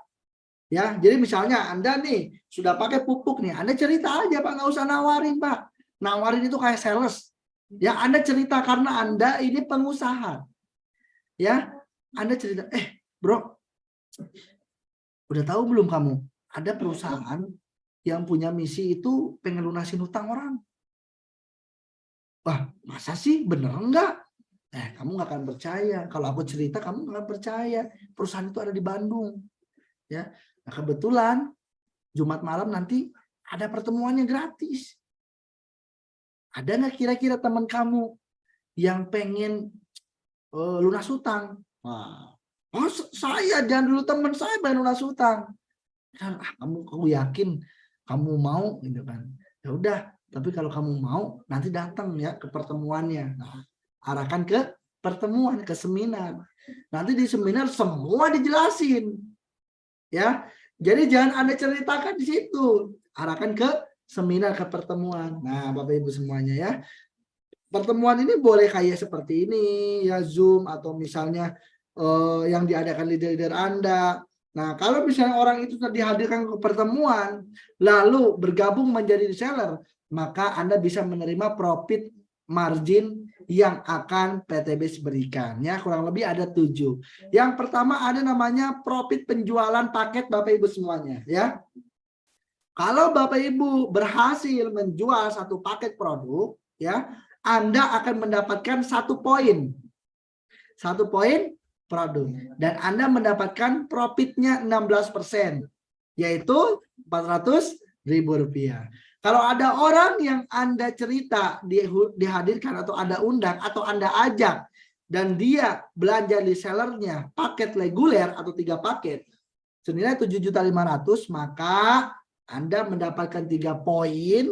Ya, jadi misalnya Anda nih sudah pakai pupuk nih, Anda cerita aja Pak, nggak usah nawarin Pak. Nawarin itu kayak sales. Ya, Anda cerita karena Anda ini pengusaha. Ya, Anda cerita, bro, udah tahu belum kamu? Ada perusahaan yang punya misi itu pengen lunasin hutang orang. Wah, masa sih? Bener enggak? Kamu nggak akan percaya. Kalau aku cerita, kamu nggak akan percaya. Perusahaan itu ada di Bandung. Ya, nah, kebetulan Jumat malam nanti ada pertemuannya gratis. Ada nggak kira-kira teman kamu yang pengen lunas hutang? Wah, oh saya, jangan dulu teman saya pengen lunas hutang. Kamu yakin kamu mau gitu kan? Ya udah, tapi kalau kamu mau nanti datang ya ke pertemuannya. Nah, arahkan ke pertemuan, ke seminar. Nanti di seminar semua dijelasin. Ya. Jadi jangan Anda ceritakan di situ. Arahkan ke seminar, ke pertemuan. Nah, Bapak Ibu semuanya ya. Pertemuan ini boleh kayak seperti ini ya, Zoom atau misalnya yang diadakan leader-leader Anda. Nah, kalau misalnya orang itu dihadirkan ke pertemuan lalu bergabung menjadi reseller, maka Anda bisa menerima profit margin yang akan PTBS berikan ya, kurang lebih ada 7. Yang pertama ada namanya profit penjualan paket Bapak Ibu semuanya ya. Kalau Bapak Ibu berhasil menjual satu paket produk ya, Anda akan mendapatkan 1 poin. 1 poin produk dan Anda mendapatkan profitnya 16%, yaitu Rp400.000. Kalau ada orang yang Anda cerita dihadirkan atau Anda undang atau Anda ajak dan dia belanja di sellernya paket reguler atau 3 paket senilai 7.500.000, maka Anda mendapatkan 3 poin,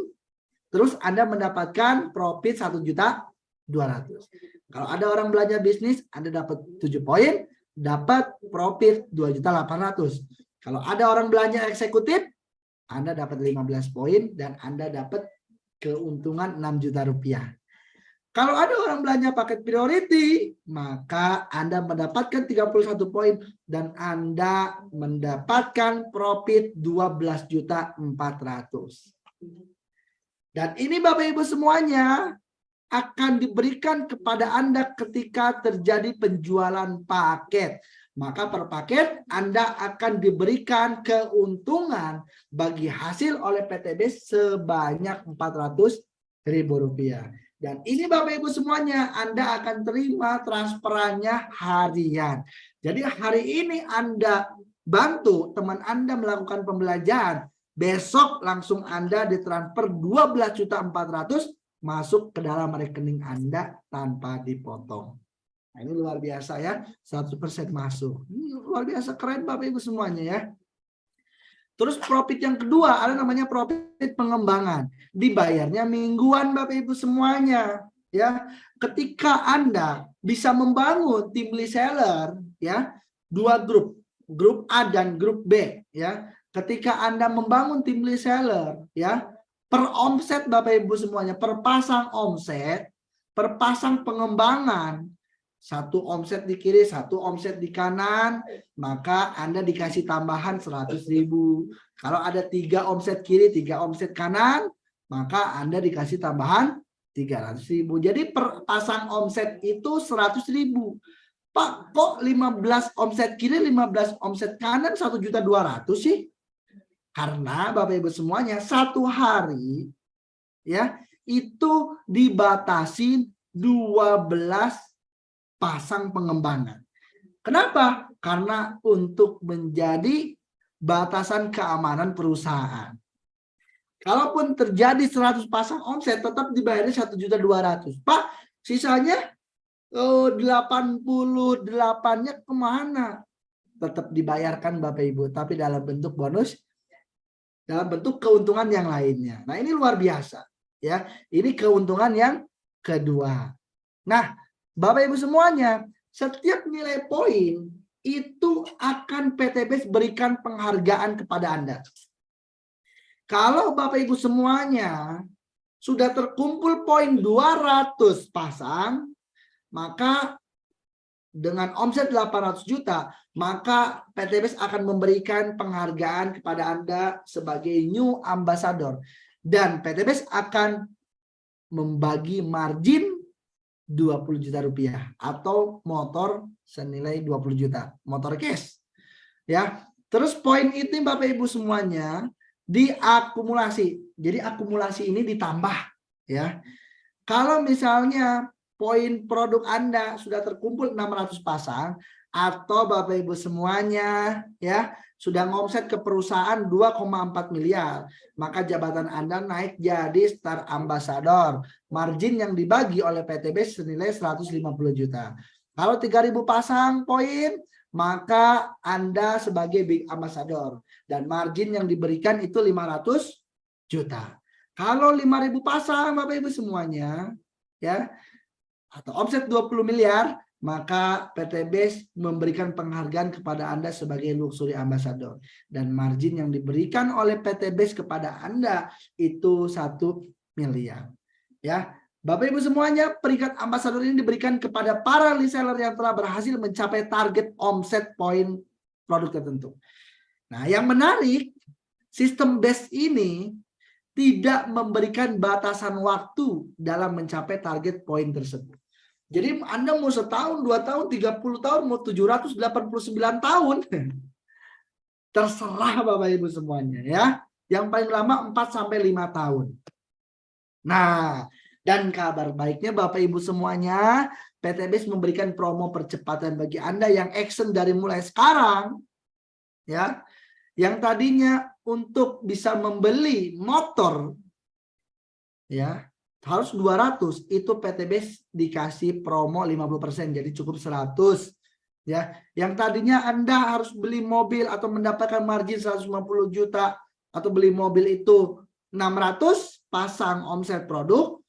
terus Anda mendapatkan profit 1.200.000. Kalau ada orang belanja bisnis, Anda dapat 7 poin, dapat profit 2.800.000. Kalau ada orang belanja eksekutif, Anda dapat 15 poin dan Anda dapat keuntungan 6 juta rupiah. Kalau ada orang belanja paket priority, maka Anda mendapatkan 31 poin dan Anda mendapatkan profit 12.400.000. Dan ini Bapak Ibu semuanya akan diberikan kepada Anda ketika terjadi penjualan paket. Maka per paket Anda akan diberikan keuntungan bagi hasil oleh PTB sebanyak Rp400.000. Dan ini Bapak Ibu semuanya Anda akan terima transferannya harian. Jadi hari ini Anda bantu teman Anda melakukan pembelajaran, besok langsung Anda ditransfer 12.400.000 masuk ke dalam rekening Anda tanpa dipotong. Nah, ini luar biasa ya, 100% masuk. Ini luar biasa keren Bapak Ibu semuanya ya. Terus profit yang kedua ada namanya profit pengembangan. Dibayarnya mingguan Bapak Ibu semuanya ya. Ketika Anda bisa membangun tim reseller ya, dua grup, grup A dan grup B ya. Ketika Anda membangun tim reseller ya, per omset Bapak Ibu semuanya, per pasang omset, per pasang pengembangan, satu omset di kiri, satu omset di kanan, maka Anda dikasih tambahan 100.000. Kalau ada 3 omset kiri, 3 omset kanan, maka Anda dikasih tambahan 300.000. Jadi per pasang omset itu 100.000. Pak, kok 15 omset kiri, 15 omset kanan 1.200.000 sih? Karena Bapak Ibu semuanya satu hari ya itu dibatasi 12 pasang pengembangan. Kenapa? Karena untuk menjadi batasan keamanan perusahaan. Kalaupun terjadi 100 pasang omset, tetap dibayarnya 1.200.000. Pak, sisanya 88-nya kemana? Tetap dibayarkan Bapak Ibu, tapi dalam bentuk bonus, dalam bentuk keuntungan yang lainnya. Nah, ini luar biasa. Ya, ini keuntungan yang kedua. Nah, Bapak Ibu semuanya, setiap nilai poin itu akan PTBS berikan penghargaan kepada Anda. Kalau Bapak Ibu semuanya sudah terkumpul poin 200 pasang, maka dengan omset 800 juta, maka PTBS akan memberikan penghargaan kepada Anda sebagai new ambassador. Dan PTBS akan membagi margin 20 juta rupiah atau motor senilai 20 juta, motor cash ya. Terus poin itu Bapak Ibu semuanya diakumulasi. Jadi akumulasi ini ditambah ya. Kalau misalnya poin produk Anda sudah terkumpul 600 pasang atau Bapak Ibu semuanya ya sudah ngomset ke perusahaan 2,4 miliar, maka jabatan Anda naik jadi Star Ambassador. Margin yang dibagi oleh PTBS senilai 150 juta. Kalau 3.000 pasang poin, maka Anda sebagai Big Ambassador. Dan margin yang diberikan itu 500 juta. Kalau 5.000 pasang Bapak Ibu semuanya, ya, atau omset 20 miliar, maka PTBS memberikan penghargaan kepada Anda sebagai luxury ambassador. Dan margin yang diberikan oleh PTBS kepada Anda itu 1 miliar. Ya, Bapak Ibu semuanya, peringkat ambassador ini diberikan kepada para reseller yang telah berhasil mencapai target omset poin produk tertentu. Nah, yang menarik, sistem BES ini tidak memberikan batasan waktu dalam mencapai target poin tersebut. Jadi Anda mau setahun, 2 tahun, 30 tahun, mau 789 tahun. Terserah Bapak Ibu semuanya ya. Yang paling lama 4-5 tahun. Nah, dan kabar baiknya Bapak Ibu semuanya, PTBS memberikan promo percepatan bagi Anda yang action dari mulai sekarang. Ya. Yang tadinya untuk bisa membeli motor ya harus 200, itu PTBS dikasih promo 50%, jadi cukup 100 ya. Yang tadinya Anda harus beli mobil atau mendapatkan margin 150 juta atau beli mobil itu 600 pasang omset produk,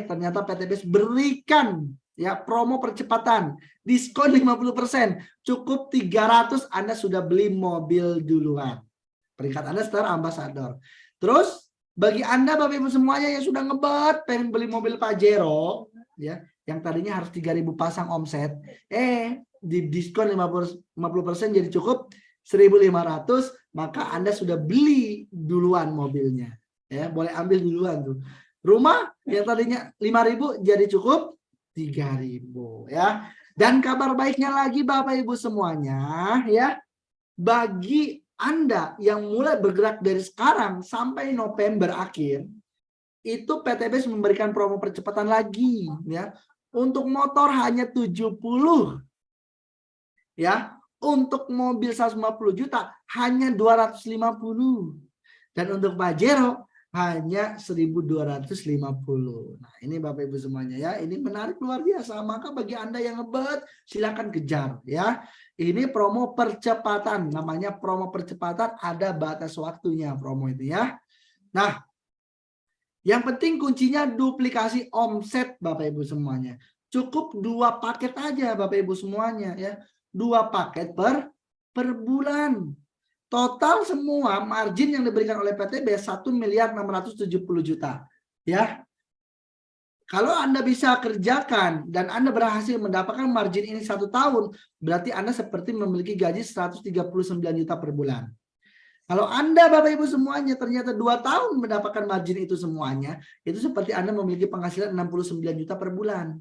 ternyata PTBS berikan ya promo percepatan, diskon 50%, cukup 300 Anda sudah beli mobil duluan. Peringkat Anda Star Ambassador. Terus bagi Anda Bapak Ibu semuanya yang sudah ngebet pengen beli mobil Pajero ya, yang tadinya harus 3.000 pasang omset, di diskon 50% jadi cukup 1.500, maka Anda sudah beli duluan mobilnya. Ya, boleh ambil duluan tuh. Rumah yang tadinya 5.000 jadi cukup 3.000 ya. Dan kabar baiknya lagi Bapak Ibu semuanya ya, bagi Anda yang mulai bergerak dari sekarang sampai November akhir, itu PTBS memberikan promo percepatan lagi ya. Untuk motor hanya 70 ya. Untuk mobil 150 juta hanya 250. Dan untuk Pajero hanya 1.250. Nah, ini Bapak Ibu semuanya ya. Ini menarik luar biasa. Maka bagi Anda yang ngebet, silakan kejar ya. Ini promo percepatan. Namanya promo percepatan, ada batas waktunya promo itu ya. Nah, yang penting kuncinya duplikasi omset Bapak Ibu semuanya. Cukup 2 paket aja Bapak Ibu semuanya ya. 2 paket per bulan. Total semua margin yang diberikan oleh PTB 1.670.000.000 ya. Kalau Anda bisa kerjakan dan Anda berhasil mendapatkan margin ini 1 tahun, berarti Anda seperti memiliki gaji 139 juta per bulan. Kalau Anda Bapak Ibu semuanya ternyata 2 tahun mendapatkan margin itu semuanya, itu seperti Anda memiliki penghasilan 69 juta per bulan.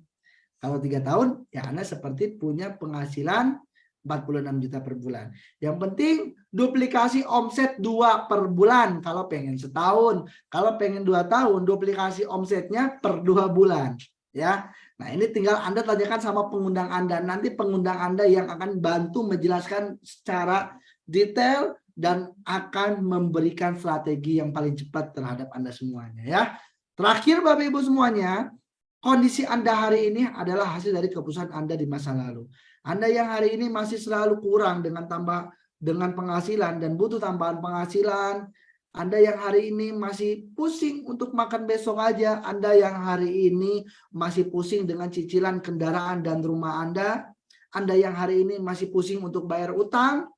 Kalau 3 tahun, ya Anda seperti punya penghasilan 46 juta per bulan. Yang penting duplikasi omset 2 per bulan. Kalau pengen setahun, kalau pengen 2 tahun, duplikasi omsetnya per 2 bulan. Ya, nah ini tinggal Anda tanyakan sama pengundang Anda. Nanti pengundang Anda yang akan bantu menjelaskan secara detail dan akan memberikan strategi yang paling cepat terhadap Anda semuanya. Ya, terakhir Bapak Ibu semuanya, kondisi Anda hari ini adalah hasil dari keputusan Anda di masa lalu. Anda yang hari ini masih selalu kurang dengan penghasilan dan butuh tambahan penghasilan. Anda yang hari ini masih pusing untuk makan besok aja. Anda yang hari ini masih pusing dengan cicilan kendaraan dan rumah Anda. Anda yang hari ini masih pusing untuk bayar utang.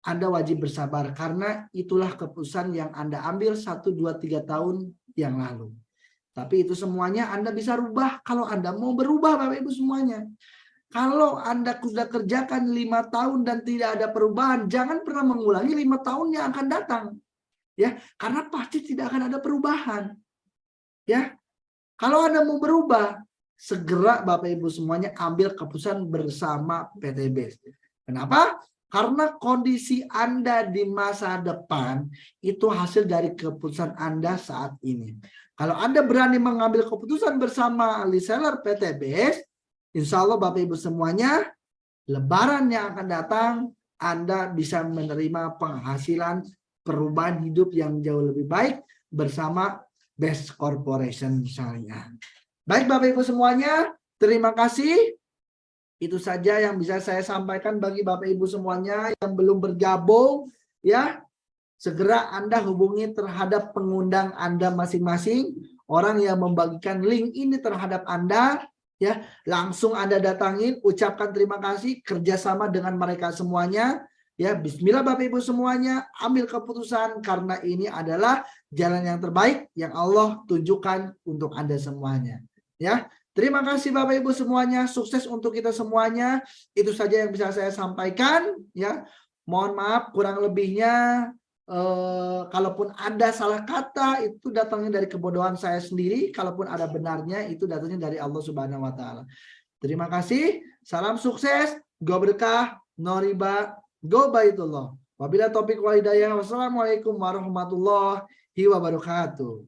Anda wajib bersabar karena itulah keputusan yang Anda ambil 1, 2, 3 tahun yang lalu. Tapi itu semuanya Anda bisa rubah kalau Anda mau berubah Bapak Ibu semuanya. Kalau Anda sudah kerjakan 5 tahun dan tidak ada perubahan, jangan pernah mengulangi 5 tahun yang akan datang. Ya, karena pasti tidak akan ada perubahan. Ya. Kalau Anda mau berubah, segera Bapak Ibu semuanya ambil keputusan bersama PTB. Kenapa? Karena kondisi Anda di masa depan itu hasil dari keputusan Anda saat ini. Kalau Anda berani mengambil keputusan bersama reseller PTB, insya Allah Bapak Ibu semuanya, Lebaran yang akan datang, Anda bisa menerima penghasilan perubahan hidup yang jauh lebih baik bersama Best Corporation Syariah. Baik Bapak Ibu semuanya, terima kasih. Itu saja yang bisa saya sampaikan bagi Bapak Ibu semuanya yang belum bergabung. Ya, segera Anda hubungi terhadap pengundang Anda masing-masing. Orang yang membagikan link ini terhadap Anda. Ya, langsung Anda datangin, ucapkan terima kasih, kerjasama dengan mereka semuanya. Ya, bismillah Bapak Ibu semuanya, ambil keputusan karena ini adalah jalan yang terbaik yang Allah tunjukkan untuk Anda semuanya. Ya, terima kasih Bapak Ibu semuanya, sukses untuk kita semuanya. Itu saja yang bisa saya sampaikan. Ya, mohon maaf kurang lebihnya. Kalaupun ada salah kata itu datangnya dari kebodohan saya sendiri, kalaupun ada benarnya itu datangnya dari Allah Subhanahu wa taala. Terima kasih, salam sukses, go berkah, no riba, go baitullah. Wabillahi taufiq wal hidayah. Wassalamualaikum warahmatullahi wabarakatuh.